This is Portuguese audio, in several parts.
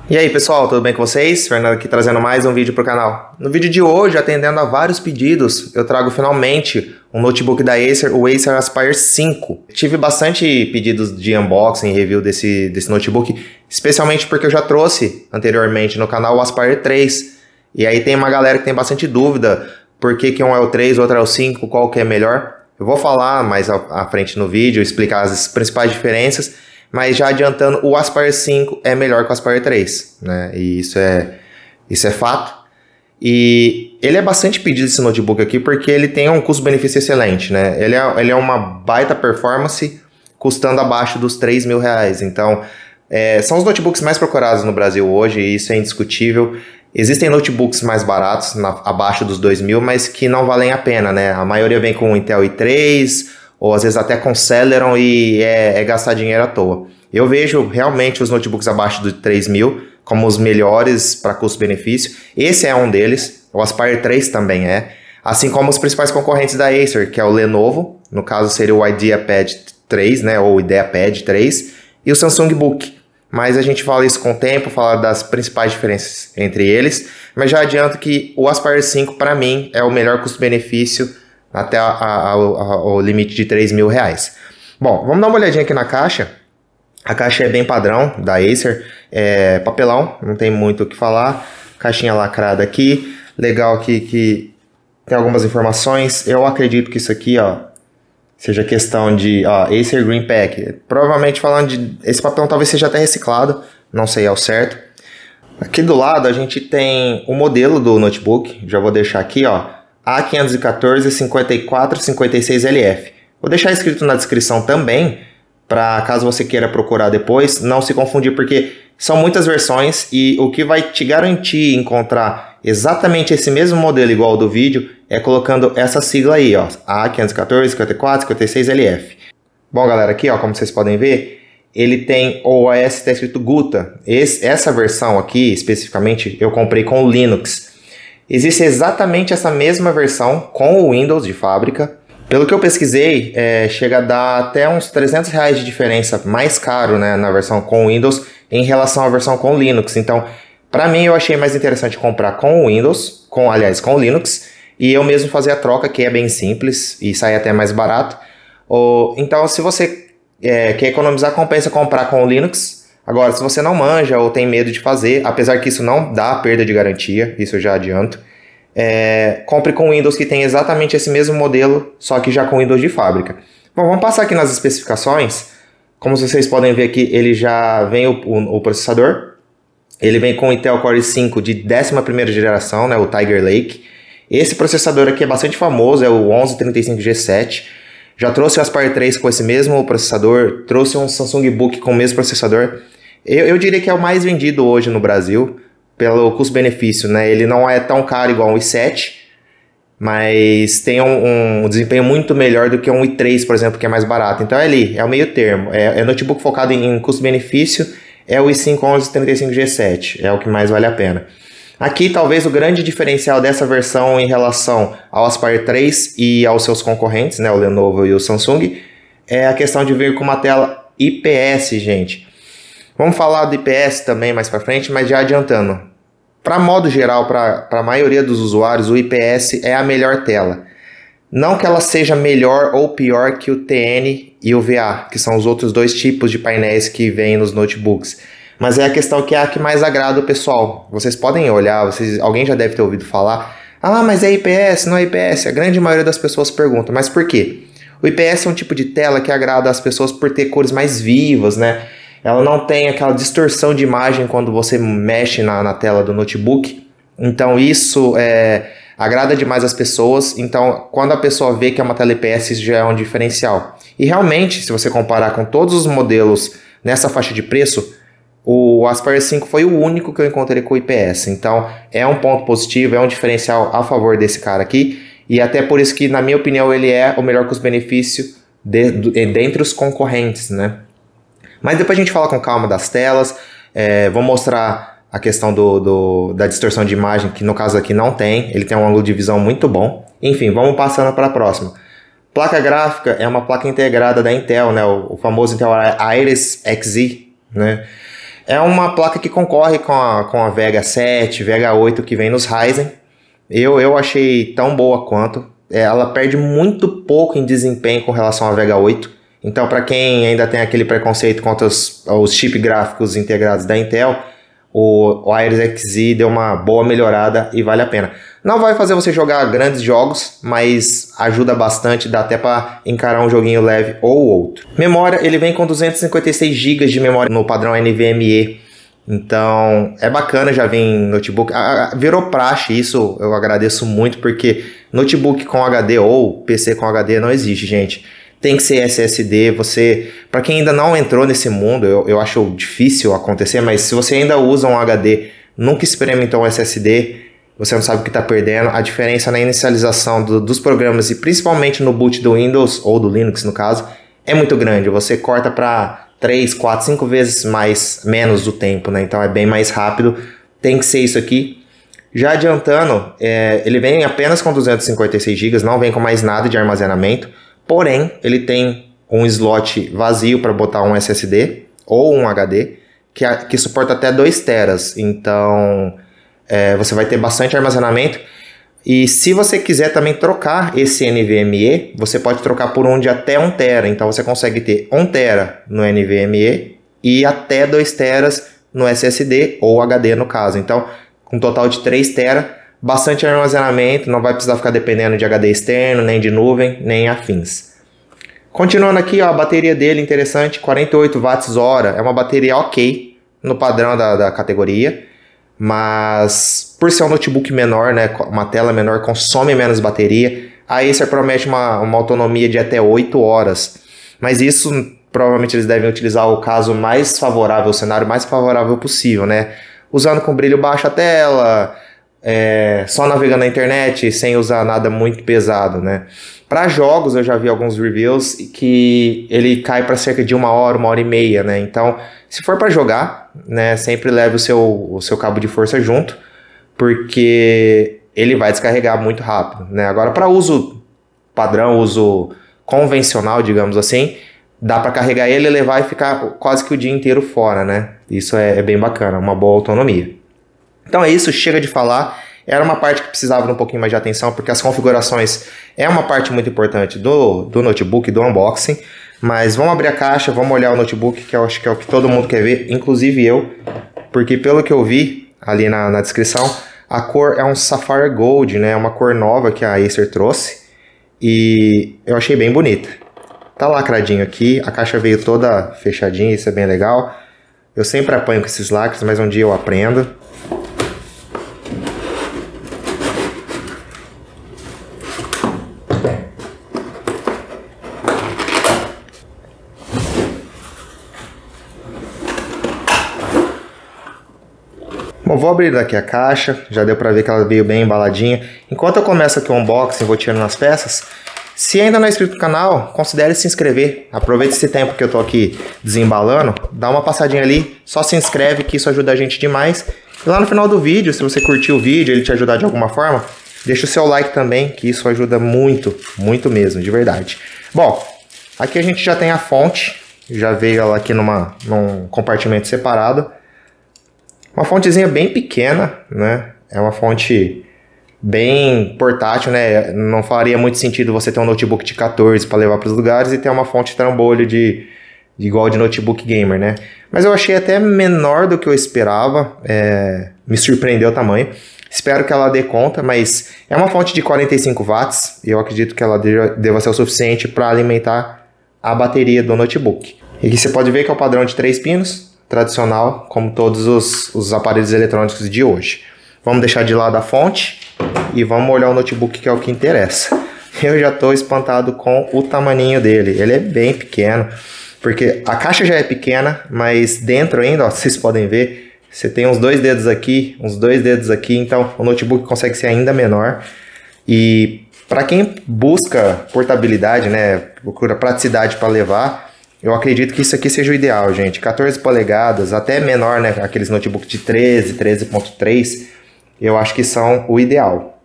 E aí pessoal, tudo bem com vocês? Fernando aqui trazendo mais um vídeo para o canal. No vídeo de hoje, atendendo a vários pedidos, eu trago finalmente um notebook da Acer, o Acer Aspire 5. Tive bastante pedidos de unboxing e review desse notebook, especialmente porque eu já trouxe anteriormente no canal o Aspire 3. E aí tem uma galera que tem bastante dúvida, por que um é o 3, o outro é o 5, qual que é melhor. Eu vou falar mais à frente no vídeo, explicar as principais diferenças. Mas já adiantando, o Aspire 5 é melhor que o Aspire 3, né? E isso é fato. E ele é bastante pedido esse notebook aqui porque ele tem um custo-benefício excelente, né? Ele é uma baita performance custando abaixo dos R$3.000. Então, são os notebooks mais procurados no Brasil hoje e isso é indiscutível. Existem notebooks mais baratos, abaixo dos R$2.000, mas que não valem a pena, né? A maioria vem com Intel i3, ou às vezes até com Celeron e é gastar dinheiro à toa. Eu vejo realmente os notebooks abaixo de R$3.000 como os melhores para custo-benefício. Esse é um deles, o Aspire 3 também é. Assim como os principais concorrentes da Acer, que é o Lenovo, no caso seria o IdeaPad 3, né, ou IdeaPad 3, e o Samsung Book. Mas a gente fala isso com o tempo, fala das principais diferenças entre eles. Mas já adianto que o Aspire 5 para mim é o melhor custo-benefício até o limite de R$3.000. Bom, vamos dar uma olhadinha aqui na caixa. A caixa é bem padrão da Acer, é papelão, não tem muito o que falar. Caixinha lacrada aqui, legal que tem algumas informações. Eu acredito que isso aqui, ó, seja questão de Acer Green Pack. Provavelmente falando de... esse papelão talvez seja até reciclado, não sei ao certo. Aqui do lado a gente tem o modelo do notebook, já vou deixar aqui, ó. A514-5456LF. Vou deixar escrito na descrição também, para caso você queira procurar depois, não se confundir, porque são muitas versões e o que vai te garantir encontrar exatamente esse mesmo modelo igual ao do vídeo é colocando essa sigla aí, ó, A514-5456LF. Bom, galera, aqui, ó, como vocês podem ver, ele tem o OS, está escrito Guta. Essa versão aqui, especificamente, eu comprei com o Linux. Existe exatamente essa mesma versão com o Windows de fábrica. Pelo que eu pesquisei, chega a dar até uns R$300 de diferença mais caro, né, na versão com o Windows em relação à versão com o Linux. Então, para mim, eu achei mais interessante comprar com o Windows, com o Linux, e eu mesmo fazer a troca, que é bem simples e sai até mais barato. Então, se você quer economizar, compensa comprar com o Linux. Agora, se você não manja ou tem medo de fazer, apesar que isso não dá perda de garantia, isso eu já adianto, compre com Windows que tem exatamente esse mesmo modelo, só que já com Windows de fábrica. Bom, vamos passar aqui nas especificações. Como vocês podem ver aqui, ele já vem o processador. Ele vem com o Intel Core i5 de 11ª geração, né, o Tiger Lake. Esse processador aqui é bastante famoso, é o 1135G7. Já trouxe o Aspire 3 com esse mesmo processador, trouxe um Samsung Book com o mesmo processador. Eu diria que é o mais vendido hoje no Brasil, pelo custo-benefício, né? Ele não é tão caro igual um i7, mas tem um desempenho muito melhor do que um i3, por exemplo, que é mais barato. Então é ali, é o meio termo. É notebook focado em custo-benefício, é o i5 1135G7, é o que mais vale a pena. Aqui, talvez o grande diferencial dessa versão em relação ao Aspire 3 e aos seus concorrentes, né, o Lenovo e o Samsung, é a questão de vir com uma tela IPS, gente. Vamos falar do IPS também mais para frente, mas já adiantando. Para modo geral, para a maioria dos usuários, o IPS é a melhor tela. Não que ela seja melhor ou pior que o TN e o VA, que são os outros dois tipos de painéis que vêm nos notebooks. Mas é a questão que é a que mais agrada o pessoal. Vocês podem olhar, alguém já deve ter ouvido falar, mas é IPS, não é IPS? A grande maioria das pessoas pergunta, mas por quê? O IPS é um tipo de tela que agrada as pessoas por ter cores mais vivas, né? Ela não tem aquela distorção de imagem quando você mexe na tela do notebook. Então isso agrada demais as pessoas. Então quando a pessoa vê que é uma tela IPS, isso já é um diferencial. E realmente, se você comparar com todos os modelos nessa faixa de preço, o Aspire 5 foi o único que eu encontrei com IPS. Então é um ponto positivo, é um diferencial a favor desse cara aqui. E até por isso que, na minha opinião, ele é o melhor custo-benefício dentre os concorrentes, né? Mas depois a gente fala com calma das telas. Vou mostrar a questão da distorção de imagem, que no caso aqui não tem. Ele tem um ângulo de visão muito bom. Enfim, vamos passando para a próxima. Placa gráfica é uma placa integrada da Intel, né? O famoso Intel Iris Xe, né? É uma placa que concorre com a Vega 7, Vega 8 que vem nos Ryzen. Eu achei tão boa quanto. Ela perde muito pouco em desempenho com relação à Vega 8. Então, para quem ainda tem aquele preconceito contra os chips gráficos integrados da Intel, o Iris Xe deu uma boa melhorada e vale a pena. Não vai fazer você jogar grandes jogos, mas ajuda bastante, dá até para encarar um joguinho leve ou outro. Memória, ele vem com 256 GB de memória no padrão NVMe. Então, é bacana, já vem notebook. Virou praxe, isso eu agradeço muito, porque notebook com HD ou PC com HD não existe, gente. Tem que ser SSD. Para quem ainda não entrou nesse mundo, eu acho difícil acontecer, mas se você ainda usa um HD, nunca experimentou um SSD, você não sabe o que está perdendo. A diferença na inicialização dos programas e principalmente no boot do Windows ou do Linux, no caso, é muito grande. Você corta para 3, 4, 5 vezes menos o tempo, né? Então é bem mais rápido. Tem que ser isso aqui. Já adiantando, ele vem apenas com 256 GB, não vem com mais nada de armazenamento. Porém, ele tem um slot vazio para botar um SSD ou um HD, que suporta até 2 teras. Então, você vai ter bastante armazenamento. E se você quiser também trocar esse NVMe, você pode trocar por um de até 1 tera. Então, você consegue ter 1 tera no NVMe e até 2 teras no SSD ou HD no caso. Então, com um total de 3 tera. Bastante armazenamento, não vai precisar ficar dependendo de HD externo, nem de nuvem, nem afins. Continuando aqui, ó, a bateria dele interessante, 48 watts-hora, é uma bateria ok, no padrão da categoria, mas por ser um notebook menor, né, uma tela menor, consome menos bateria. A Acer promete uma autonomia de até 8 horas, mas isso provavelmente eles devem utilizar o caso mais favorável, o cenário mais favorável possível, né, usando com brilho baixo a tela, só navegando na internet, sem usar nada muito pesado, né? Para jogos, eu já vi alguns reviews que ele cai para cerca de 1 hora, 1h30, né? Então, se for para jogar, né, sempre leve o seu cabo de força junto, porque ele vai descarregar muito rápido, né? Agora, para uso padrão, uso convencional, digamos assim, dá para carregar ele, levar e ficar quase que o dia inteiro fora, né? Isso é bem bacana, uma boa autonomia. Então é isso, chega de falar. Era uma parte que precisava de um pouquinho mais de atenção, porque as configurações é uma parte muito importante do notebook, do unboxing. Mas vamos abrir a caixa, vamos olhar o notebook, que eu acho que é o que todo mundo quer ver, inclusive eu. Porque pelo que eu vi ali na descrição, a cor é um Sapphire Gold, né? Uma cor nova que a Acer trouxe. E eu achei bem bonita. Tá lacradinho aqui, a caixa veio toda fechadinha, isso é bem legal. Eu sempre apanho com esses lacres, mas um dia eu aprendo. Bom, vou abrir daqui a caixa, já deu pra ver que ela veio bem embaladinha. Enquanto eu começo aqui o unboxing, vou tirando as peças. Se ainda não é inscrito no canal, considere se inscrever. Aproveite esse tempo que eu tô aqui desembalando, dá uma passadinha ali, só se inscreve que isso ajuda a gente demais. E lá no final do vídeo, se você curtiu o vídeo, ele te ajudar de alguma forma, deixa o seu like também, que isso ajuda muito, muito mesmo, de verdade. Bom, aqui a gente já tem a fonte, já veio ela aqui num compartimento separado. Uma fontezinha bem pequena, né? É uma fonte bem portátil, né? Não faria muito sentido você ter um notebook de 14 para levar para os lugares e ter uma fonte trambolho igual de notebook gamer, né? Mas eu achei até menor do que eu esperava. Me surpreendeu o tamanho. Espero que ela dê conta, mas é uma fonte de 45 watts e eu acredito que ela deva ser o suficiente para alimentar a bateria do notebook. E aqui você pode ver que é o padrão de 3 pinos. Tradicional, como todos os aparelhos eletrônicos de hoje. Vamos deixar de lado a fonte e vamos olhar o notebook, que é o que interessa. Eu já estou espantado com o tamaninho dele. Ele é bem pequeno, porque a caixa já é pequena, mas dentro ainda, ó, vocês podem ver, você tem uns 2 dedos aqui, uns 2 dedos aqui, então o notebook consegue ser ainda menor. E para quem busca portabilidade, né, procura praticidade para levar, eu acredito que isso aqui seja o ideal, gente. 14 polegadas, até menor, né? Aqueles notebooks de 13, 13.3, eu acho que são o ideal.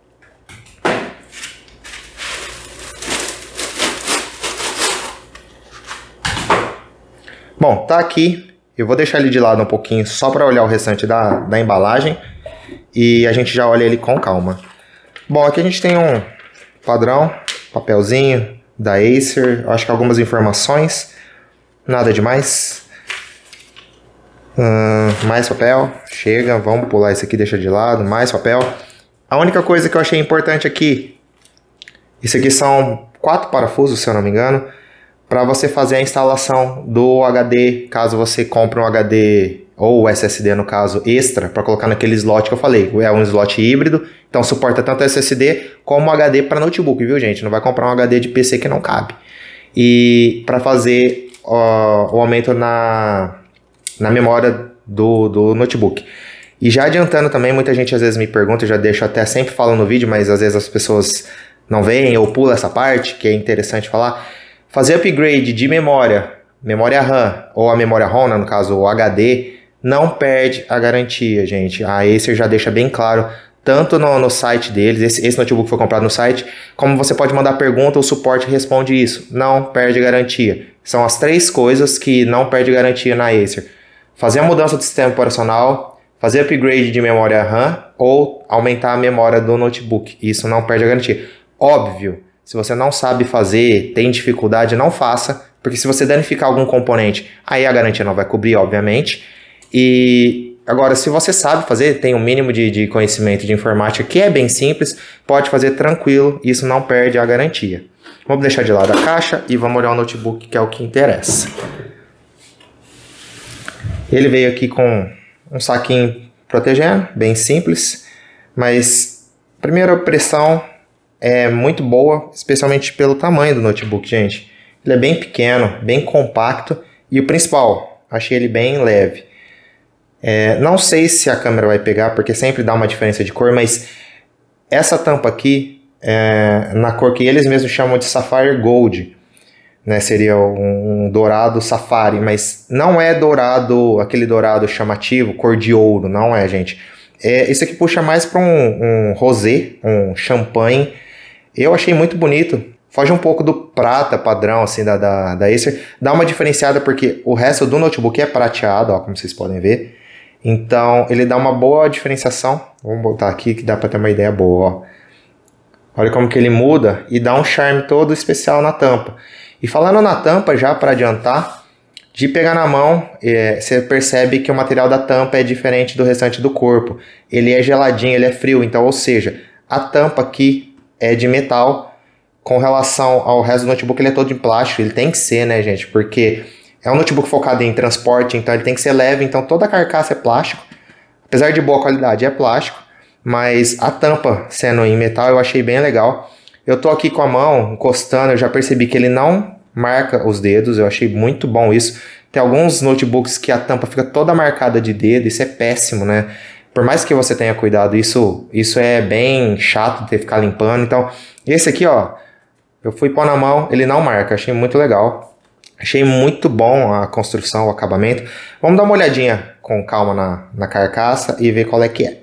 Bom, tá aqui. Eu vou deixar ele de lado um pouquinho só para olhar o restante da embalagem e a gente já olha ele com calma. Bom, aqui a gente tem um padrão, papelzinho da Acer, acho que algumas informações, nada demais. Mais papel, chega, vamos pular isso aqui, deixa de lado, mais papel. A única coisa que eu achei importante aqui, isso aqui são 4 parafusos, se eu não me engano, para você fazer a instalação do HD, caso você compre um HD ou SSD, no caso, extra, para colocar naquele slot que eu falei. É um slot híbrido, então suporta tanto SSD como HD para notebook, viu, gente? Não vai comprar um HD de PC que não cabe. E para fazer o aumento na memória do notebook. E já adiantando também, muita gente às vezes me pergunta, eu já deixo até sempre falando no vídeo, mas às vezes as pessoas não veem ou pulam essa parte, que é interessante falar. Fazer upgrade de memória RAM ou a memória ROM, no caso o HD, não perde a garantia, gente. A Acer já deixa bem claro, tanto no site deles, esse notebook foi comprado no site, como você pode mandar pergunta, o suporte responde isso. Não perde garantia. São as 3 coisas que não perde garantia na Acer. Fazer a mudança do sistema operacional, fazer upgrade de memória RAM ou aumentar a memória do notebook. Isso não perde a garantia. Óbvio, se você não sabe fazer, tem dificuldade, não faça, porque se você danificar algum componente, aí a garantia não vai cobrir, obviamente. E agora, se você sabe fazer, tem um mínimo de conhecimento de informática, que é bem simples, pode fazer tranquilo, isso não perde a garantia. Vamos deixar de lado a caixa e vamos olhar o notebook, que é o que interessa. Ele veio aqui com um saquinho protegendo, bem simples, mas a primeira impressão é muito boa, especialmente pelo tamanho do notebook, gente. Ele é bem pequeno, bem compacto e o principal, achei ele bem leve. Não sei se a câmera vai pegar, porque sempre dá uma diferença de cor, mas essa tampa aqui, na cor que eles mesmos chamam de Sapphire Gold, né, seria um dourado safari, mas não é dourado, aquele dourado chamativo, cor de ouro, não é, gente. Isso aqui puxa mais para um rosé, um champanhe. Eu achei muito bonito. Foge um pouco do prata padrão assim da Acer. Dá uma diferenciada porque o resto do notebook é prateado, ó, como vocês podem ver. Então ele dá uma boa diferenciação. Vamos botar aqui que dá para ter uma ideia boa, ó. Olha como que ele muda e dá um charme todo especial na tampa. E falando na tampa, já para adiantar, de pegar na mão, você percebe que o material da tampa é diferente do restante do corpo. Ele é geladinho, ele é frio, então, ou seja, a tampa aqui é de metal. Com relação ao resto do notebook, ele é todo de plástico, ele tem que ser, né, gente? Porque é um notebook focado em transporte, então ele tem que ser leve, então toda a carcaça é plástico. Apesar de boa qualidade, é plástico, mas a tampa sendo em metal eu achei bem legal. Eu tô aqui com a mão encostando, eu já percebi que ele não marca os dedos, eu achei muito bom isso. Tem alguns notebooks que a tampa fica toda marcada de dedo, isso é péssimo, né? Por mais que você tenha cuidado, isso é bem chato de ter que ficar limpando. Então, esse aqui, ó, eu fui pôr na mão, ele não marca, achei muito legal. Achei muito bom a construção, o acabamento. Vamos dar uma olhadinha com calma na carcaça e ver qual é que é.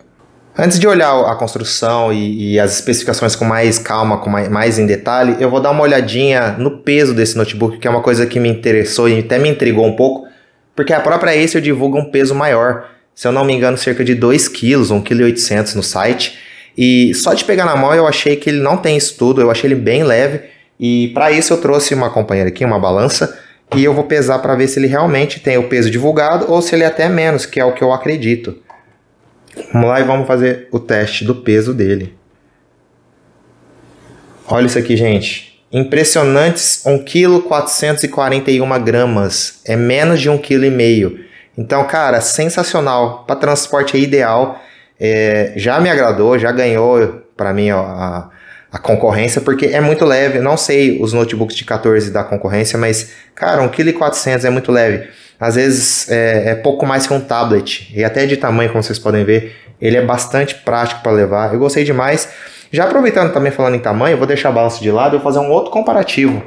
Antes de olhar a construção e as especificações com mais calma, com mais em detalhe, eu vou dar uma olhadinha no peso desse notebook, que é uma coisa que me interessou e até me intrigou um pouco, porque a própria Acer divulga um peso maior, se eu não me engano cerca de 2 kg, 1,8 kg no site, e só de pegar na mão eu achei que ele não tem isso tudo, eu achei ele bem leve, e para isso eu trouxe uma companheira aqui, uma balança, e eu vou pesar para ver se ele realmente tem o peso divulgado ou se ele é até menos, que é o que eu acredito. Vamos lá e vamos fazer o teste do peso dele. Olha isso aqui, gente. Impressionantes 1,441 kg. É menos de 1,5 kg. Então, cara, sensacional. Para transporte é ideal. Já me agradou, já ganhou para mim a concorrência, porque é muito leve. Não sei os notebooks de 14 da concorrência, mas, cara, 1,4 kg é muito leve. Às vezes é pouco mais que um tablet, e até de tamanho, como vocês podem ver, ele é bastante prático para levar. Eu gostei demais. Já aproveitando também falando em tamanho, eu vou deixar a balança de lado e vou fazer um outro comparativo.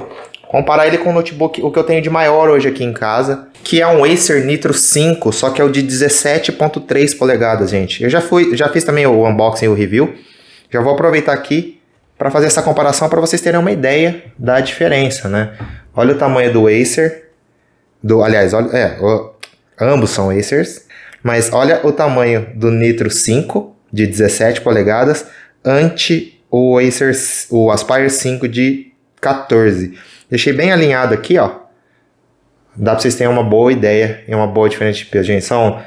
Comparar ele com o notebook, o que eu tenho de maior hoje aqui em casa, que é um Acer Nitro 5, só que é o de 17,3 polegadas, gente. Eu já fiz também o unboxing e o review. Já vou aproveitar aqui para fazer essa comparação para vocês terem uma ideia da diferença, né? Olha o tamanho do Acer. Aliás, Ambos são Acers. Mas olha o tamanho do Nitro 5 de 17 polegadas ante o Aspire 5 de 14. Deixei bem alinhado aqui, ó. Dá para vocês terem uma boa ideia e uma boa diferença de peso. Gente, são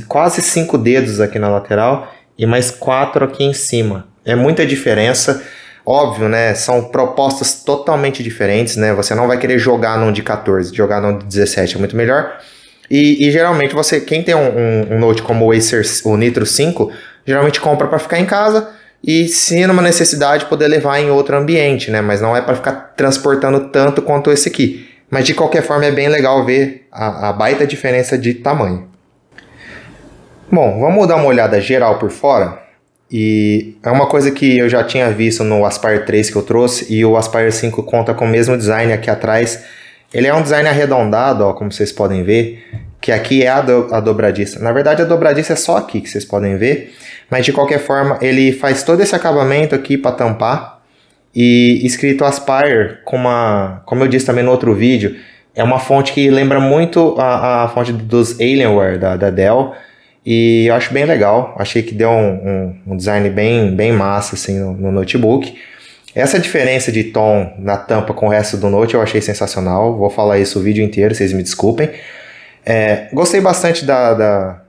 quase 5 dedos aqui na lateral e mais 4 aqui em cima. É muita diferença. Óbvio, né? São propostas totalmente diferentes, né? Você não vai querer jogar num de 14, jogar num de 17 é muito melhor. E geralmente quem tem um Note como o Acer, o Nitro 5, geralmente compra para ficar em casa e, se numa necessidade, poder levar em outro ambiente, né? Mas não é para ficar transportando tanto quanto esse aqui. Mas de qualquer forma é bem legal ver a baita diferença de tamanho. Bom, vamos dar uma olhada geral por fora. E é uma coisa que eu já tinha visto no Aspire 3 que eu trouxe, e o Aspire 5 conta com o mesmo design aqui atrás. Ele é um design arredondado, ó, como vocês podem ver, que aqui é a dobradiça. Na verdade, a dobradiça é só aqui que vocês podem ver, mas de qualquer forma, ele faz todo esse acabamento aqui para tampar, e escrito Aspire, como eu disse também no outro vídeo, é uma fonte que lembra muito a fonte dos Alienware da Dell, e eu acho bem legal. Achei que deu um design bem massa assim, no notebook. Essa diferença de tom na tampa com o resto do Note eu achei sensacional. Vou falar isso o vídeo inteiro, vocês me desculpem. Gostei bastante da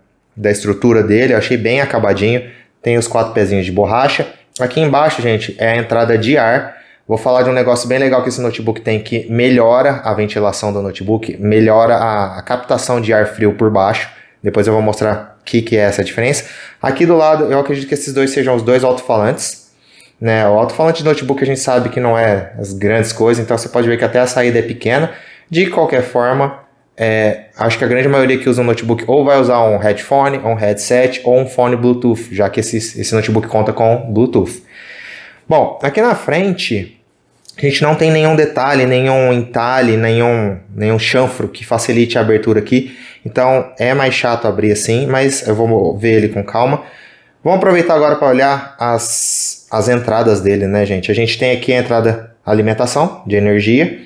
estrutura dele, eu achei bem acabadinho. Tem os 4 pezinhos de borracha. Aqui embaixo, gente, é a entrada de ar. Vou falar de um negócio bem legal que esse notebook tem, que melhora a ventilação do notebook, melhora a captação de ar frio por baixo. Depois eu vou mostrar o que é essa diferença. Aqui do lado, eu acredito que esses dois sejam os dois alto-falantes. Né? O alto-falante de notebook a gente sabe que não é as grandes coisas, então você pode ver que até a saída é pequena. De qualquer forma, acho que a grande maioria que usa um notebook ou vai usar um headphone, um headset ou um fone Bluetooth, já que esse notebook conta com Bluetooth. Bom, aqui na frente a gente não tem nenhum detalhe, nenhum entalhe, nenhum chanfro que facilite a abertura aqui. Então é mais chato abrir assim, mas eu vou ver ele com calma. Vamos aproveitar agora para olhar as entradas dele, né, gente? A gente tem aqui a entrada alimentação de energia,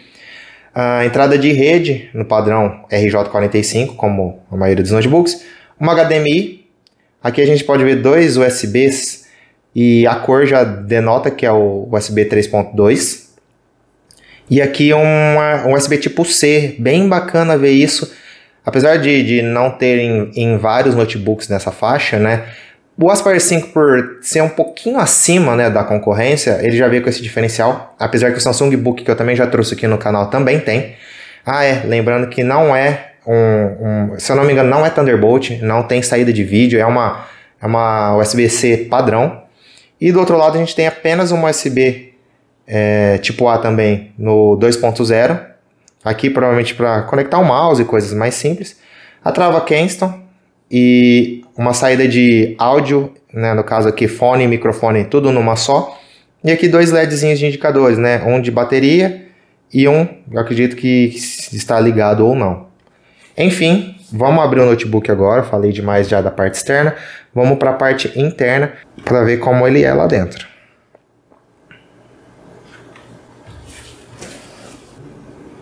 a entrada de rede no padrão RJ45, como a maioria dos notebooks, uma HDMI. Aqui a gente pode ver 2 USBs e a cor já denota que é o USB 3.2. E aqui um USB tipo C, bem bacana ver isso. Apesar de não terem em vários notebooks nessa faixa, né? O Aspire 5, por ser um pouquinho acima, né, da concorrência, ele já veio com esse diferencial. Apesar que o Samsung Book, que eu também já trouxe aqui no canal, também tem. Lembrando que não é se eu não me engano, não é Thunderbolt, não tem saída de vídeo, é uma USB-C padrão. E do outro lado a gente tem apenas uma USB tipo A também no 2.0. Aqui provavelmente para conectar o mouse e coisas mais simples. A trava Kingston e uma saída de áudio, né, no caso aqui fone e microfone, tudo numa só. E aqui 2 LEDzinhos de indicadores, né, um de bateria e eu acredito que está ligado ou não. Enfim, vamos abrir o notebook agora, falei demais já da parte externa. Vamos para a parte interna para ver como ele é lá dentro.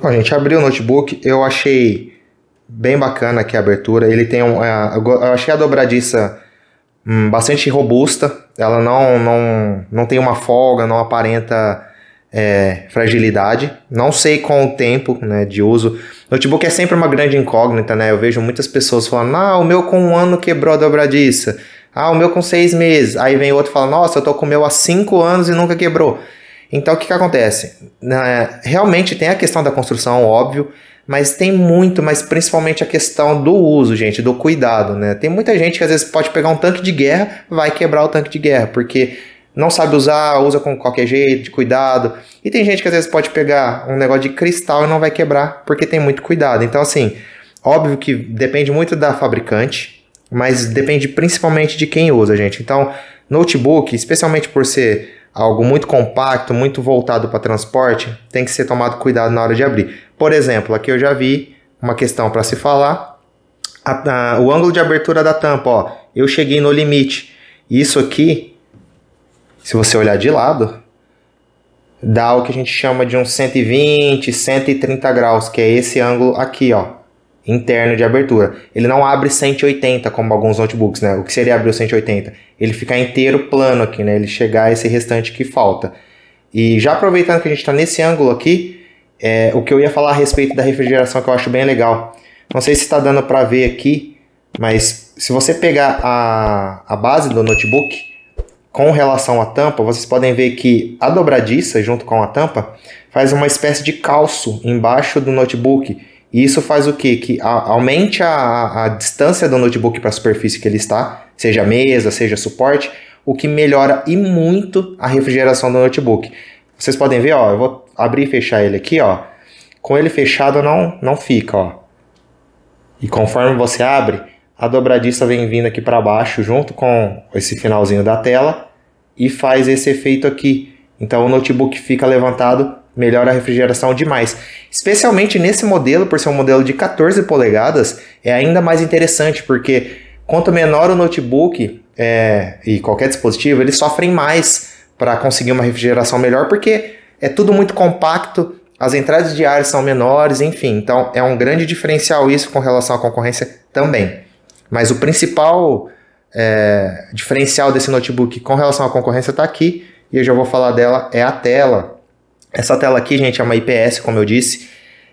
Bom, a gente abriu o notebook, eu achei bem bacana aqui a abertura. Ele tem eu achei a dobradiça bastante robusta. Ela não tem uma folga, não aparenta fragilidade. Não sei com o tempo, né, de uso. Notebook é sempre uma grande incógnita, né? Eu vejo muitas pessoas falando: o meu com 1 ano quebrou a dobradiça. O meu com 6 meses. Aí vem outro e fala: nossa, eu tô com o meu há 5 anos e nunca quebrou. Então o que acontece? Realmente tem a questão da construção, óbvio, mas tem mas principalmente a questão do uso, gente, do cuidado, né? Tem muita gente que às vezes pode pegar um tanque de guerra, vai quebrar o tanque de guerra, porque não sabe usar, usa com qualquer jeito, de cuidado. E tem gente que às vezes pode pegar um negócio de cristal e não vai quebrar, porque tem muito cuidado. Então assim, óbvio que depende muito da fabricante, mas depende principalmente de quem usa, gente. Então, notebook, especialmente por ser algo muito compacto, muito voltado para transporte, tem que ser tomado cuidado na hora de abrir. Por exemplo, aqui eu já vi uma questão para se falar. O ângulo de abertura da tampa, ó, eu cheguei no limite. Isso aqui, se você olhar de lado, dá o que a gente chama de uns 120, 130 graus, que é esse ângulo aqui, ó. interno de abertura. Ele não abre 180 como alguns notebooks, né? O que seria abrir o 180? Ele fica inteiro plano aqui, né? Ele chegar a esse restante que falta. E já aproveitando que a gente está nesse ângulo aqui, o que eu ia falar a respeito da refrigeração que eu acho bem legal. Não sei se está dando para ver aqui, mas se você pegar a base do notebook com relação à tampa, vocês podem ver que a dobradiça junto com a tampa faz uma espécie de calço embaixo do notebook. E isso faz o quê? Que aumente a distância do notebook para a superfície que ele está, seja mesa, seja suporte, o que melhora e muito a refrigeração do notebook. Vocês podem ver, ó, eu vou abrir e fechar ele aqui, ó. Com ele fechado não fica, ó. E conforme você abre, a dobradiça vem vindo aqui para baixo junto com esse finalzinho da tela e faz esse efeito aqui. Então o notebook fica levantado, melhora a refrigeração demais. Especialmente nesse modelo, por ser um modelo de 14 polegadas, é ainda mais interessante, porque quanto menor o notebook e qualquer dispositivo, eles sofrem mais para conseguir uma refrigeração melhor, porque é tudo muito compacto, as entradas de ar são menores, enfim. Então é um grande diferencial isso com relação à concorrência também. Mas o principal diferencial desse notebook com relação à concorrência está aqui, e eu já vou falar dela, é a tela. Essa tela aqui, gente, é uma IPS, como eu disse,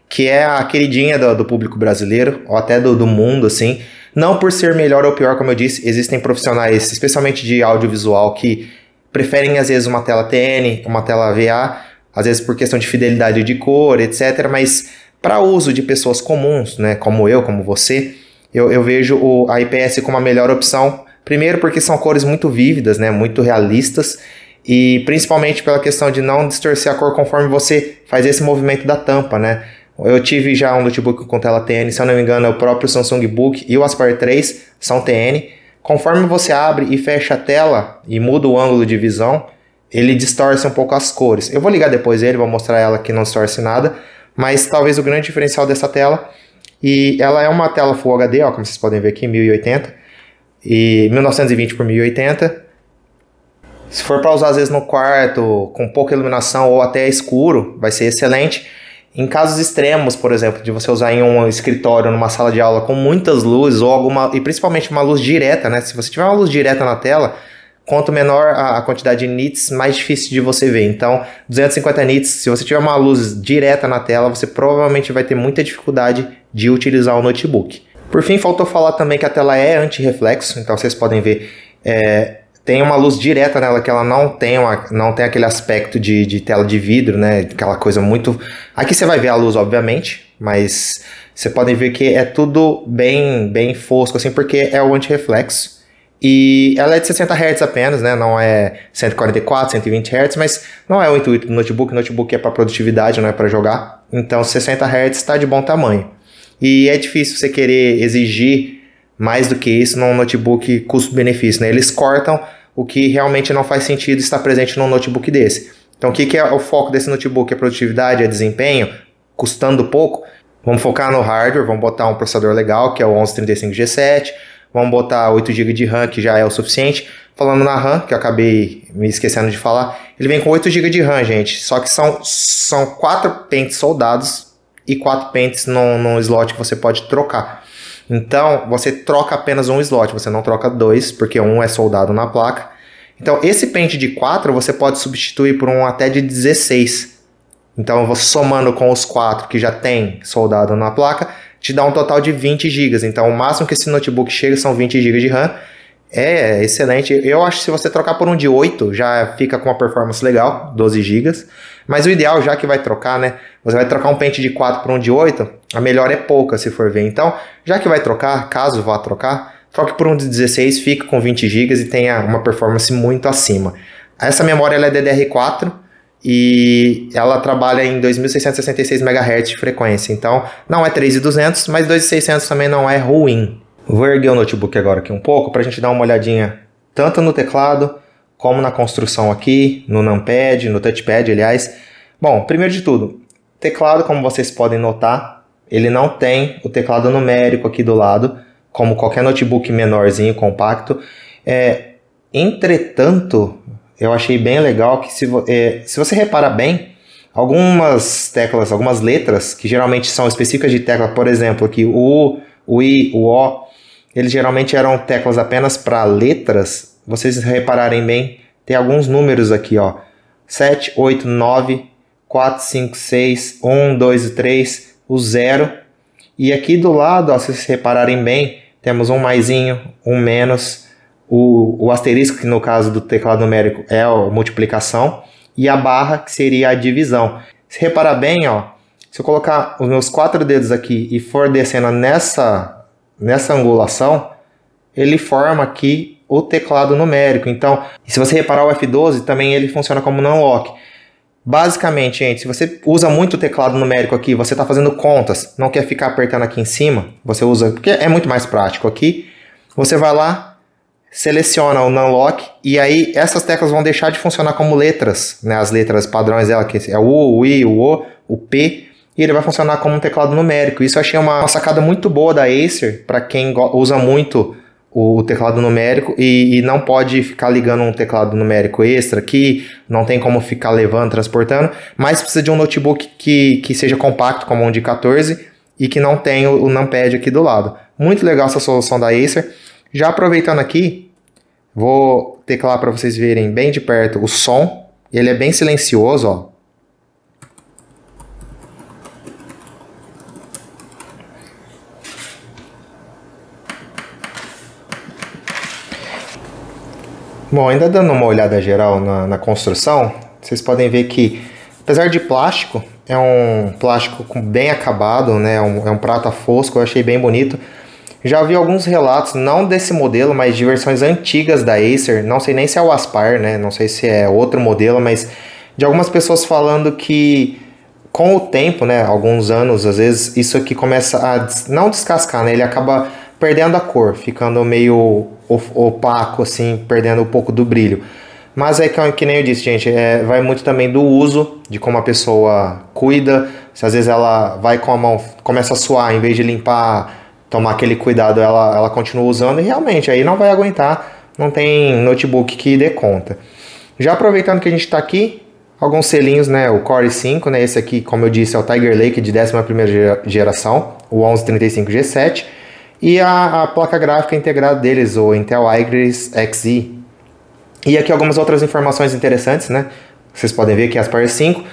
que é a queridinha do público brasileiro, ou até do mundo, assim. Não por ser melhor ou pior, como eu disse, existem profissionais, especialmente de audiovisual, que preferem, às vezes, uma tela TN, uma tela VA, às vezes por questão de fidelidade de cor, etc. Mas para uso de pessoas comuns, né, como eu, como você, eu vejo a IPS como a melhor opção. Primeiro porque são cores muito vívidas, né, muito realistas, e principalmente pela questão de não distorcer a cor conforme você faz esse movimento da tampa, né? Eu tive já um notebook com tela TN, se eu não me engano é o próprio Samsung Book e o Aspire 3 são TN. Conforme você abre e fecha a tela e muda o ângulo de visão, ele distorce um pouco as cores. Eu vou ligar depois ele, vou mostrar ela que não distorce nada, mas talvez o grande diferencial dessa tela, e ela é uma tela Full HD, ó, como vocês podem ver aqui, 1080 e 1920 por 1080. Se for para usar às vezes no quarto, com pouca iluminação ou até escuro, vai ser excelente. Em casos extremos, por exemplo, de você usar em um escritório, numa sala de aula com muitas luzes, ou alguma, e principalmente uma luz direta, né? Se você tiver uma luz direta na tela, quanto menor a quantidade de nits, mais difícil de você ver. Então, 250 nits, se você tiver uma luz direta na tela, você provavelmente vai ter muita dificuldade de utilizar o notebook. Por fim, faltou falar também que a tela é anti-reflexo, então vocês podem ver, tem uma luz direta nela que ela não tem aquele aspecto de tela de vidro, né? Aquela coisa muito... Aqui você vai ver a luz, obviamente, mas você podem ver que é tudo bem fosco, assim, porque é o anti-reflexo. E ela é de 60 Hz apenas, né? Não é 144, 120 Hz, mas não é o intuito do notebook. O notebook é para produtividade, não é para jogar. Então 60 Hz está de bom tamanho. E é difícil você querer exigir mais do que isso num notebook custo-benefício, né? Eles cortam o que realmente não faz sentido estar presente num notebook desse. Então o que é o foco desse notebook? É produtividade, é desempenho, custando pouco. Vamos focar no hardware, vamos botar um processador legal, que é o 1135G7. Vamos botar 8 GB de RAM, que já é o suficiente. Falando na RAM, que eu acabei me esquecendo de falar, ele vem com 8 GB de RAM, gente. Só que são 4 pentes soldados e 4 pentes num slot que você pode trocar. Então, você troca apenas um slot, você não troca dois, porque um é soldado na placa. Então, esse pente de 4 você pode substituir por um até de 16. Então, eu vou somando com os 4 que já tem soldado na placa, te dá um total de 20 GB. Então, o máximo que esse notebook chega são 20 GB de RAM. É excelente. Eu acho que se você trocar por um de 8, já fica com uma performance legal, 12 GB. Mas o ideal, já que vai trocar, né? Você vai trocar um pente de 4 por um de 8, a melhor é pouca, se for ver. Então, já que vai trocar, caso vá trocar, troque por um de 16, fica com 20 GB e tenha uma performance muito acima. Essa memória ela é DDR4 e ela trabalha em 2666 MHz de frequência. Então, não é 3200, mas 2600 também não é ruim. Vou erguer o notebook agora aqui um pouco para a gente dar uma olhadinha tanto no teclado como na construção aqui, no numpad, no touchpad, aliás. Bom, primeiro de tudo, teclado, como vocês podem notar, ele não tem o teclado numérico aqui do lado, como qualquer notebook menorzinho, compacto. Entretanto, eu achei bem legal que se você reparar bem, algumas teclas, algumas letras, que geralmente são específicas de tecla, por exemplo, aqui o U, o I, o O, eles geralmente eram teclas apenas para letras. Vocês repararem bem, tem alguns números aqui, ó. 7, 8, 9, 4, 5, 6, 1, 2 e 3, o 0. E aqui do lado, ó, se vocês repararem bem, temos um maisinho, um menos, o asterisco, que no caso do teclado numérico é a multiplicação, e a barra, que seria a divisão. Se reparar bem, ó, se eu colocar os meus 4 dedos aqui e for descendo nessa angulação, ele forma aqui o teclado numérico. Então, se você reparar o F12, também ele funciona como non-lock. Basicamente, gente, se você usa muito o teclado numérico aqui, você está fazendo contas, não quer ficar apertando aqui em cima, você usa, porque é muito mais prático aqui, você vai lá, seleciona o non-lock, e aí essas teclas vão deixar de funcionar como letras, né? As letras padrões dela, que é o U, o I, o O, o P, e ele vai funcionar como um teclado numérico. Isso eu achei uma sacada muito boa da Acer, para quem usa muito o teclado numérico e não pode ficar ligando um teclado numérico extra aqui, não tem como ficar levando, transportando, mas precisa de um notebook que seja compacto, como um de 14, e que não tenha o numpad aqui do lado. Muito legal essa solução da Acer. Já aproveitando aqui, vou teclar para vocês verem bem de perto o som. Ele é bem silencioso, ó. Bom, ainda dando uma olhada geral na construção, vocês podem ver que, apesar de plástico, é um plástico bem acabado, né? É um prata fosco, eu achei bem bonito. Já vi alguns relatos, não desse modelo, mas de versões antigas da Acer, não sei nem se é o Aspire, né? Não sei se é outro modelo, mas de algumas pessoas falando que com o tempo, né? Alguns anos, às vezes, isso aqui começa a não descascar, né? Ele acaba perdendo a cor, ficando meio opaco, assim, perdendo um pouco do brilho. Mas é que nem eu disse, gente, vai muito também do uso, de como a pessoa cuida. Se às vezes ela vai com a mão, começa a suar, em vez de limpar, tomar aquele cuidado, ela continua usando e realmente aí não vai aguentar, não tem notebook que dê conta. Já aproveitando que a gente está aqui, alguns selinhos, né, o Core i5, né, esse aqui, como eu disse, é o Tiger Lake de 11ª geração, o 1135G7, e a placa gráfica integrada deles, o Intel Iris Xe. E aqui algumas outras informações interessantes, né? Vocês podem ver que a Aspire 5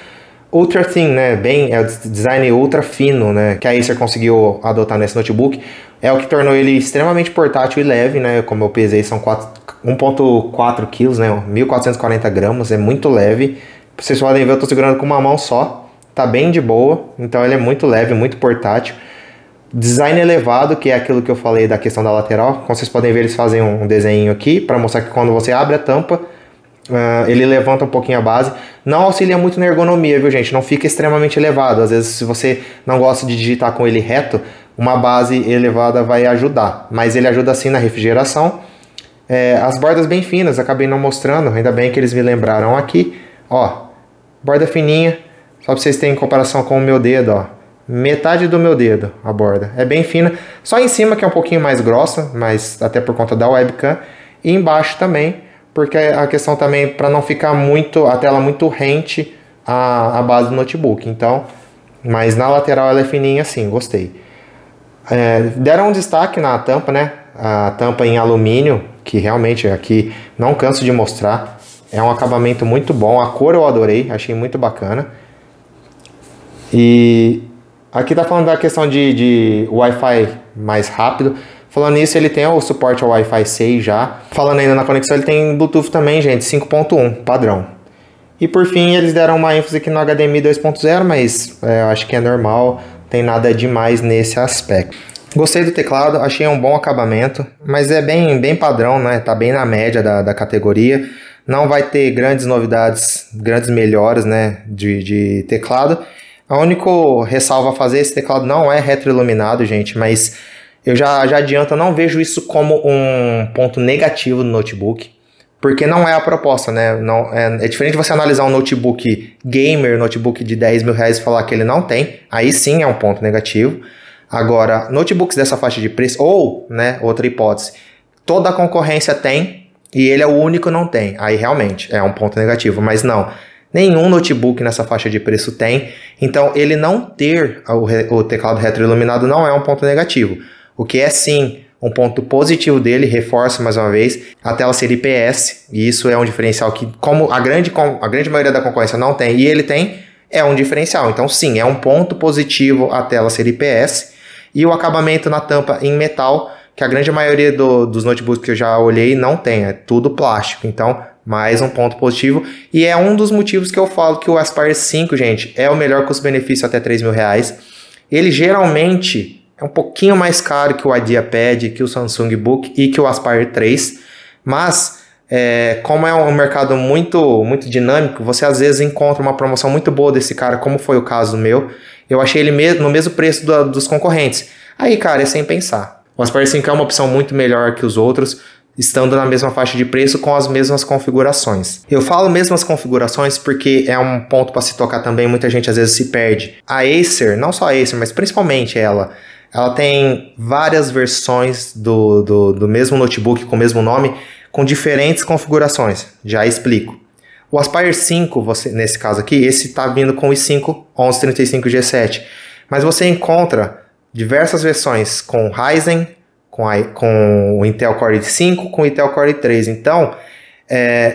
Ultra Thin, né? É o design ultra fino, né? Que a Acer conseguiu adotar nesse notebook. É o que tornou ele extremamente portátil e leve, né? Como eu pesei, são 1,4 kg, né? 1.440 gramas, é muito leve. Vocês podem ver, eu estou segurando com uma mão só. Tá bem de boa, então ele é muito leve, muito portátil. Design elevado, que é aquilo que eu falei da questão da lateral. Como vocês podem ver, eles fazem um desenho aqui para mostrar que quando você abre a tampa, ele levanta um pouquinho a base. Não auxilia muito na ergonomia, viu, gente? Não fica extremamente elevado. Às vezes, se você não gosta de digitar com ele reto, uma base elevada vai ajudar. Mas ele ajuda sim na refrigeração. As bordas bem finas, acabei não mostrando. Ainda bem que eles me lembraram aqui. Ó, borda fininha. Só para vocês terem comparação com o meu dedo, ó. Metade do meu dedo a borda. É bem fina. Só em cima que é um pouquinho mais grossa, mas até por conta da webcam. E embaixo também, porque a questão também para não ficar muito a tela muito rente à base do notebook. Então, mas na lateral ela é fininha assim, gostei. Deram um destaque na tampa, né? A tampa em alumínio, que realmente aqui não canso de mostrar. É um acabamento muito bom. A cor eu adorei, achei muito bacana. E aqui tá falando da questão de Wi-Fi mais rápido. Falando nisso, ele tem o suporte ao Wi-Fi 6 já. Falando ainda na conexão, ele tem Bluetooth também, gente, 5.1, padrão. E por fim, eles deram uma ênfase aqui no HDMI 2.0, mas eu acho que é normal, tem nada demais nesse aspecto. Gostei do teclado, achei um bom acabamento, mas é bem padrão, né? Tá bem na média da categoria. Não vai ter grandes novidades, grandes melhoras, né, de teclado. A única ressalva a fazer, esse teclado não é retroiluminado, gente, mas eu já adianto, eu não vejo isso como um ponto negativo no notebook, porque não é a proposta, né? Não, é diferente você analisar um notebook gamer, notebook de 10 mil reais e falar que ele não tem, aí sim é um ponto negativo. Agora, notebooks dessa faixa de preço, ou, né, outra hipótese, toda a concorrência tem e ele é o único que não tem, aí realmente é um ponto negativo, mas não. Nenhum notebook nessa faixa de preço tem. Então, ele não ter o teclado retroiluminado não é um ponto negativo. O que é sim um ponto positivo dele, reforço mais uma vez, a tela ser IPS, e isso é um diferencial que, como a grande maioria da concorrência não tem, e ele tem, é um diferencial. Então sim, é um ponto positivo a tela ser IPS, e o acabamento na tampa em metal, que a grande maioria dos notebooks que eu já olhei não tem, é tudo plástico. Então, mais um ponto positivo, e é um dos motivos que eu falo que o Aspire 5, gente, é o melhor custo-benefício até R$3.000. Ele geralmente é um pouquinho mais caro que o IdeaPad, que o Samsung Book e que o Aspire 3, mas como é um mercado muito, muito dinâmico, você às vezes encontra uma promoção muito boa desse cara, como foi o caso meu. Eu achei ele no mesmo preço dos concorrentes. Aí, cara, é sem pensar. O Aspire 5 é uma opção muito melhor que os outros, estando na mesma faixa de preço com as mesmas configurações. Eu falo mesmas configurações porque é um ponto para se tocar também, muita gente às vezes se perde. A Acer, não só a Acer, mas principalmente ela tem várias versões do mesmo notebook com o mesmo nome, com diferentes configurações. Já explico. O Aspire 5, nesse caso aqui, esse está vindo com o i5 1135G7. Mas você encontra diversas versões com Ryzen, com o Intel Core i5, com o Intel Core i3. Então,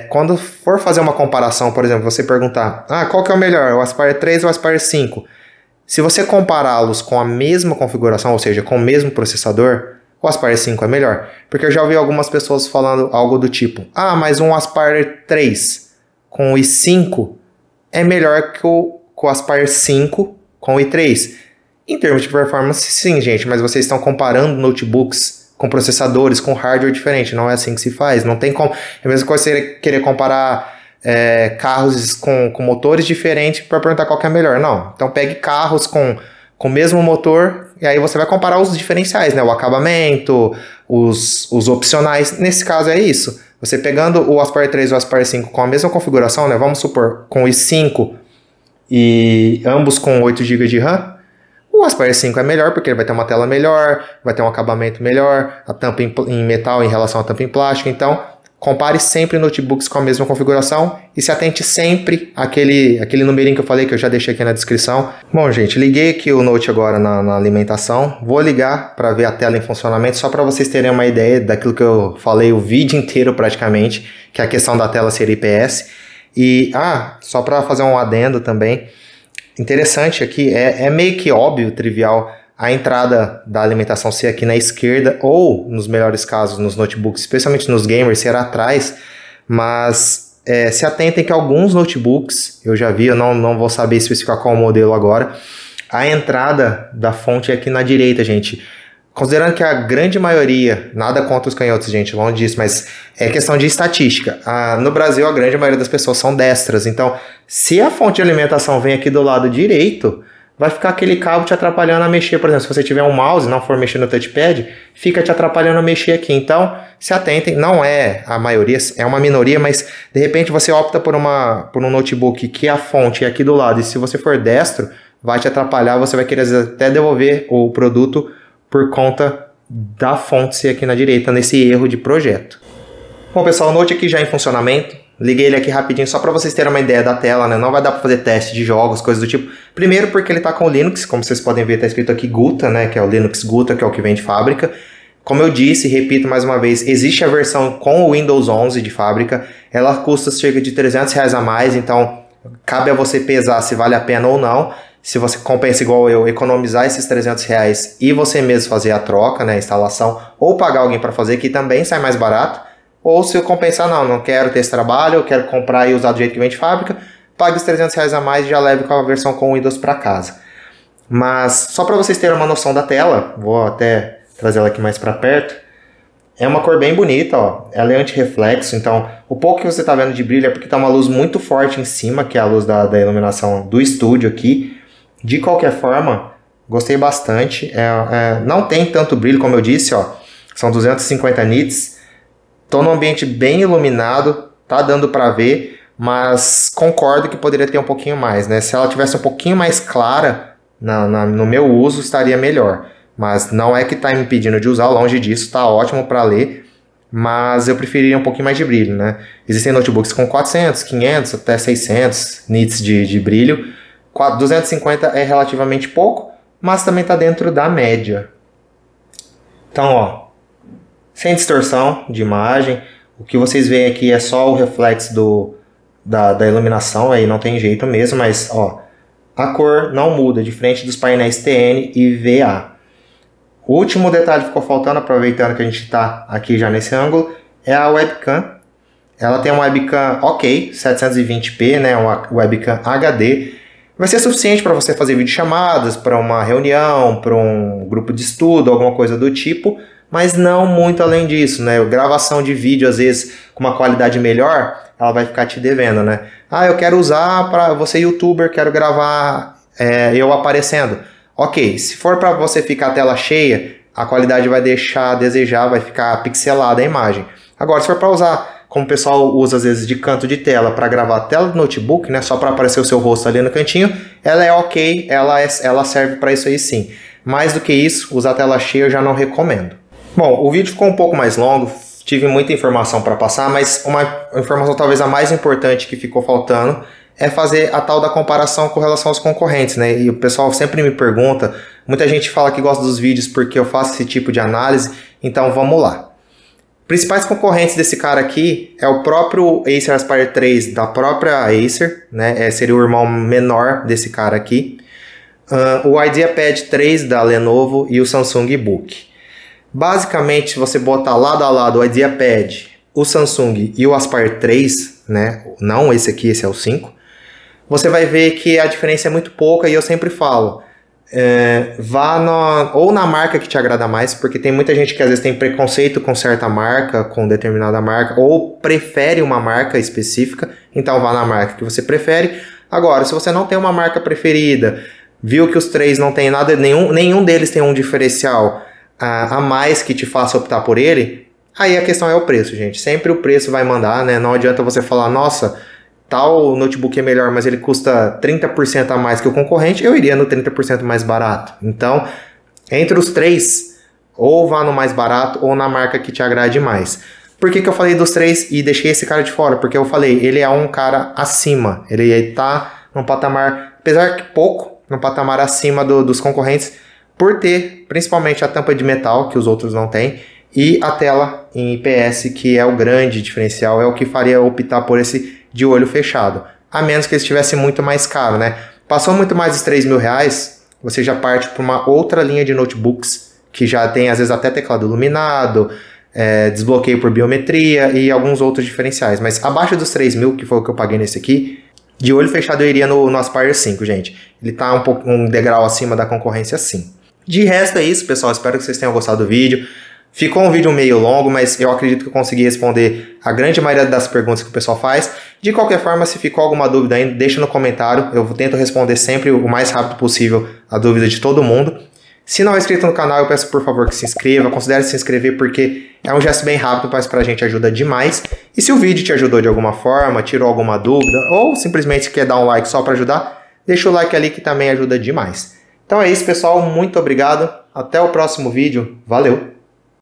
quando for fazer uma comparação, por exemplo, você perguntar, qual que é o melhor, o Aspire 3 ou o Aspire 5? Se você compará-los com a mesma configuração, ou seja, com o mesmo processador, o Aspire 5 é melhor. Porque eu já ouvi algumas pessoas falando algo do tipo, mas um Aspire 3 com o i5 é melhor que o Aspire 5 com o i3. Em termos de performance, sim, gente, mas vocês estão comparando notebooks com processadores, com hardware diferente, não é assim que se faz, não tem como. É a mesma coisa você querer comparar carros com motores diferentes para perguntar qual que é melhor. Não, então pegue carros com o mesmo motor e aí você vai comparar os diferenciais, né? O acabamento, os opcionais. Nesse caso é isso. Você pegando o Aspire 3 e o Aspire 5 com a mesma configuração, né? Vamos supor, com o i5 e ambos com 8 GB de RAM, o Aspire 5 é melhor porque ele vai ter uma tela melhor, vai ter um acabamento melhor, a tampa em metal em relação à tampa em plástico. Então, compare sempre notebooks com a mesma configuração e se atente sempre àquele numerinho que eu falei, que eu já deixei aqui na descrição. Bom, gente, liguei aqui o Note agora na alimentação. Vou ligar para ver a tela em funcionamento, só para vocês terem uma ideia daquilo que eu falei o vídeo inteiro praticamente, que é a questão da tela ser IPS. E, só para fazer um adendo também, interessante aqui, é meio que óbvio, trivial, a entrada da alimentação ser aqui na esquerda ou, nos melhores casos, nos notebooks, especialmente nos gamers, ser atrás, mas se atentem que alguns notebooks, eu já vi, eu não vou saber especificar qual modelo agora, a entrada da fonte é aqui na direita, gente. Considerando que a grande maioria, nada contra os canhotos, gente, longe disso, mas é questão de estatística. No Brasil, a grande maioria das pessoas são destras, então, se a fonte de alimentação vem aqui do lado direito, vai ficar aquele cabo te atrapalhando a mexer. Por exemplo, se você tiver um mouse e não for mexer no touchpad, fica te atrapalhando a mexer aqui. Então, se atentem, não é a maioria, é uma minoria, mas de repente você opta por um notebook que a fonte é aqui do lado, e se você for destro, vai te atrapalhar, você vai querer às vezes até devolver o produto por conta da fonte ser aqui na direita, nesse erro de projeto. Bom, pessoal, o Note aqui já em funcionamento. Liguei ele aqui rapidinho só para vocês terem uma ideia da tela, né? Não vai dar para fazer teste de jogos, coisas do tipo. Primeiro porque ele está com o Linux, como vocês podem ver, está escrito aqui Guta, né? Que é o Linux Guta, que é o que vem de fábrica. Como eu disse, repito mais uma vez, existe a versão com o Windows 11 de fábrica. Ela custa cerca de R$300 a mais, então cabe a você pesar se vale a pena ou não. Se você compensa igual eu, economizar esses R$300 e você mesmo fazer a troca, né, a instalação, ou pagar alguém para fazer, que também sai mais barato. Ou se eu compensar, não quero ter esse trabalho, eu quero comprar e usar do jeito que vem de fábrica, pague os R$300 a mais e já leve com a versão com o Windows para casa. Mas só para vocês terem uma noção da tela, vou até trazer ela aqui mais para perto. É uma cor bem bonita, ó. Ela é anti-reflexo, então o pouco que você está vendo de brilho é porque está uma luz muito forte em cima, que é a luz da iluminação do estúdio aqui. De qualquer forma, gostei bastante. Não tem tanto brilho, como eu disse, ó. São 250 nits. Estou num ambiente bem iluminado, tá dando para ver, mas concordo que poderia ter um pouquinho mais, né? Se ela tivesse um pouquinho mais clara no meu uso, estaria melhor. Mas não é que está me impedindo de usar, longe disso, está ótimo para ler. mas eu preferiria um pouquinho mais de brilho, né? Existem notebooks com 400, 500, até 600 nits de brilho. 250 é relativamente pouco, mas também está dentro da média. Então, ó, sem distorção de imagem, o que vocês veem aqui é só o reflexo da iluminação, aí não tem jeito mesmo, mas ó, a cor não muda, diferente dos painéis TN e VA. O último detalhe que ficou faltando, aproveitando que a gente está aqui já nesse ângulo, é a webcam. Ela tem uma webcam ok, 720p, né, uma webcam HD. Vai ser suficiente para você fazer videochamadas, para uma reunião, para um grupo de estudo, alguma coisa do tipo, mas não muito além disso, né? Gravação de vídeo, às vezes, com uma qualidade melhor, ela vai ficar te devendo, né? Ah, eu quero usar para você youtuber, quero gravar eu aparecendo. Ok, se for para você ficar a tela cheia, a qualidade vai deixar a desejar, vai ficar pixelada a imagem. Agora, se for para usar, como o pessoal usa às vezes de canto de tela para gravar a tela do notebook, né, só para aparecer o seu rosto ali no cantinho, ela é ok, ela serve para isso aí sim. Mais do que isso, usar a tela cheia eu já não recomendo. Bom, o vídeo ficou um pouco mais longo, tive muita informação para passar, mas uma informação talvez a mais importante que ficou faltando é fazer a tal da comparação com relação aos concorrentes, né? E o pessoal sempre me pergunta, muita gente fala que gosta dos vídeos porque eu faço esse tipo de análise, então vamos lá. Principais concorrentes desse cara aqui é o próprio Acer Aspire 3 da própria Acer, né? Seria o irmão menor desse cara aqui. O IdeaPad 3 da Lenovo e o Samsung Book. Basicamente, se você botar lado a lado o IdeaPad, o Samsung e o Aspire 3, né? Não esse aqui, esse é o 5. Você vai ver que a diferença é muito pouca e eu sempre falo, vá ou na marca que te agrada mais, porque tem muita gente que às vezes tem preconceito com certa marca, com determinada marca, ou prefere uma marca específica, então vá na marca que você prefere. Agora, se você não tem uma marca preferida, viu que os três não tem nada, nenhum deles tem um diferencial a mais que te faça optar por ele, aí a questão é o preço, gente. Sempre o preço vai mandar, né? Não adianta você falar, nossa, tal notebook é melhor, mas ele custa 30% a mais que o concorrente, eu iria no 30% mais barato. Então, entre os três, ou vá no mais barato ou na marca que te agrade mais. Por que eu falei dos três e deixei esse cara de fora? Porque eu falei, ele é um cara acima, ele está num patamar, apesar que pouco, num patamar acima dos concorrentes, por ter principalmente a tampa de metal, que os outros não têm, e a tela em IPS, que é o grande diferencial, é o que faria optar por esse de olho fechado, a menos que ele estivesse muito mais caro, né? Passou muito mais dos R$3.000, você já parte para uma outra linha de notebooks, que já tem às vezes até teclado iluminado, desbloqueio por biometria e alguns outros diferenciais, mas abaixo dos 3.000, que foi o que eu paguei nesse aqui, de olho fechado eu iria no Aspire 5, gente. Ele tá um degrau acima da concorrência sim. De resto é isso, pessoal, espero que vocês tenham gostado do vídeo. Ficou um vídeo meio longo, mas eu acredito que eu consegui responder a grande maioria das perguntas que o pessoal faz. De qualquer forma, se ficou alguma dúvida ainda, deixa no comentário. Eu tento responder sempre o mais rápido possível a dúvida de todo mundo. Se não é inscrito no canal, eu peço por favor que se inscreva. Considere se inscrever porque é um gesto bem rápido, mas pra gente ajuda demais. E se o vídeo te ajudou de alguma forma, tirou alguma dúvida, ou simplesmente quer dar um like só para ajudar, deixa o like ali que também ajuda demais. Então é isso, pessoal. Muito obrigado. Até o próximo vídeo. Valeu!